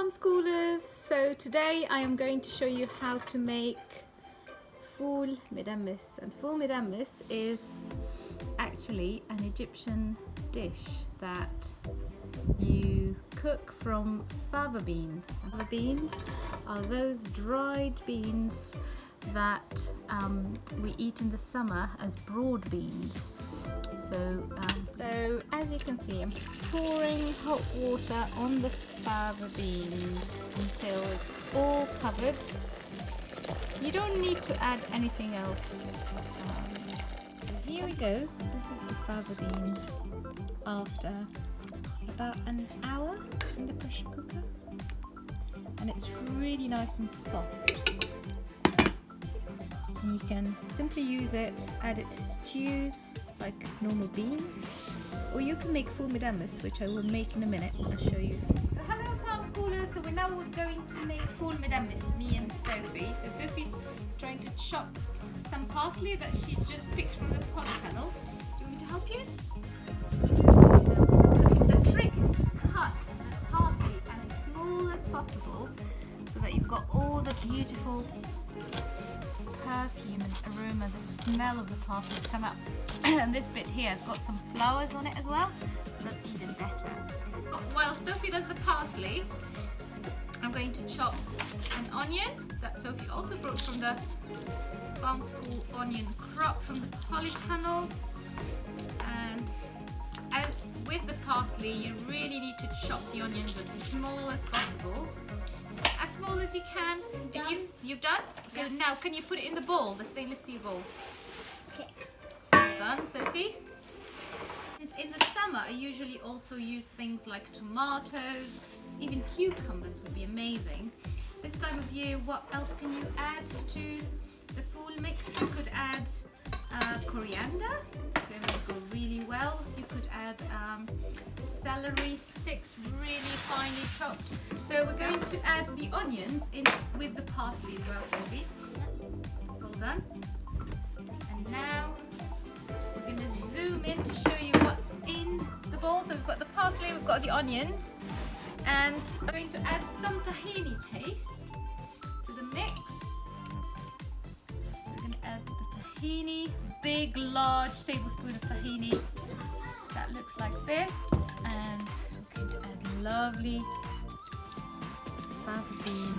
farm schoolers! So today I am going to show you how to make foul medames, and foul medames is actually an Egyptian dish that you cook from fava beans. Fava beans are those dried beans that we eat in the summer as broad beans. So as you can see, I'm pouring hot water on the fava beans until it's all covered. You don't need to add anything else. Here we go. This is the fava beans after about an hour in the pressure cooker, and it's really nice and soft. And you can simply use it, add it to stews like normal beans, or you can make foul medames, which I will make in a minute. I'll show you. So hello farm schoolers, so we're now going to make foul medames, me and Sophie. So Sophie's trying to chop some parsley that she just picked from the polytunnel. Do you want me to help you? So the trick is to cut the parsley as small as possible so that you've got all the beautiful perfume and aroma, the smell of the parsley come up. And this bit here has got some flowers on it as well, so that's even better. Okay, so while Sophie does the parsley, I'm going to chop an onion that Sophie also brought from the farm school onion crop from the polytunnel. And as with the parsley, you really need to chop the onions as small as possible. As small as you can. You've done? So yeah. Now can you put it in the bowl, the stainless steel bowl? Okay. Done, Sophie? In the summer, I usually also use things like tomatoes, even cucumbers would be amazing. This time of year, what else can you add to the foul mix? You could add coriander, it will go really well. You could add celery sticks, really finely chopped. So we're going to add the onions in with the parsley as well, Sophie. Well done. And now we're going to zoom in to show you what's in the bowl. So we've got the parsley, we've got the onions, and we're going to add some tahini paste to the mix. We're going to add the tahini, big large tablespoon of tahini that looks like this, and we're going to add lovely fava bean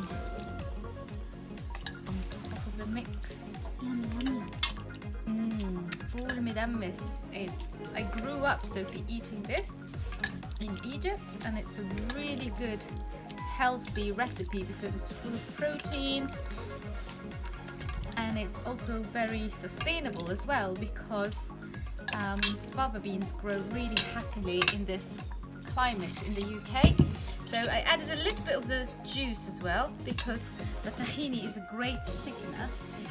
on top of the mix. Foul medames. I grew up, Sophie, eating this in Egypt, and it's a really good healthy recipe because it's full of protein, and it's also very sustainable as well because fava beans grow really happily in this climate in the UK. So I added a little bit of the juice as well because the tahini is a great thickener,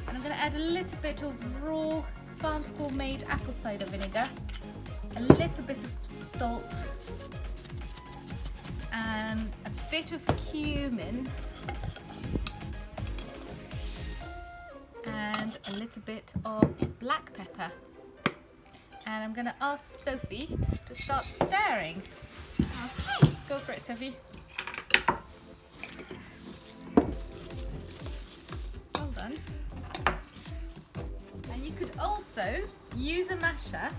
and I'm going to add a little bit of raw farm school made apple cider vinegar, a little bit of salt, and a bit of cumin, and a little bit of black pepper. And I'm going to ask Sophie to start stirring. Okay, go for it, Sophie. Well done. And you could also use a masher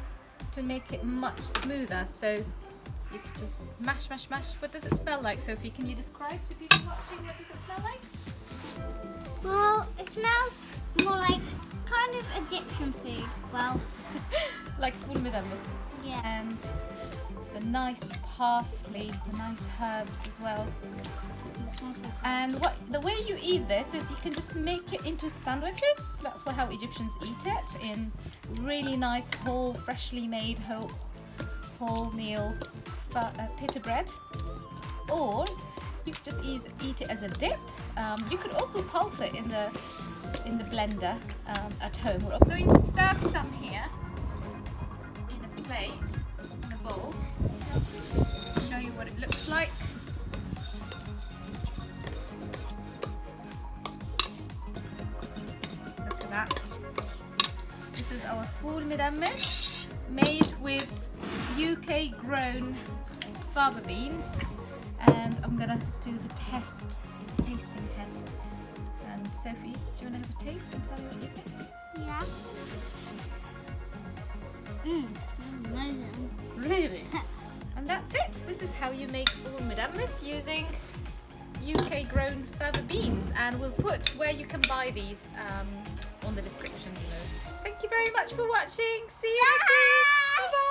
to make it much smoother. So you could just mash, mash, mash. What does it smell like, Sophie? Can you describe to people watching what does it smell like? Well, it smells more like kind of Egyptian food. Well, like foul medames. Yeah. And the nice parsley, the nice herbs as well. And the way you eat this is you can just make it into sandwiches. That's how Egyptians eat it, in really nice whole, freshly made wholemeal pita bread. Or you could just eat it as a dip. You could also pulse it in the blender at home. We're going to serve some here in a plate, in a bowl, to show you what it looks like. Look at that. This is our foul medames made with UK grown fava beans, and I'm going gonna do the test, the tasting test. And Sophie, do you want to have a taste and tell me what you think? Yeah. Amazing. Really? And that's it. This is how you make full medames using UK grown fava beans, and we'll put where you can buy these on the description below. Thank you very much for watching. See you next week. Bye bye.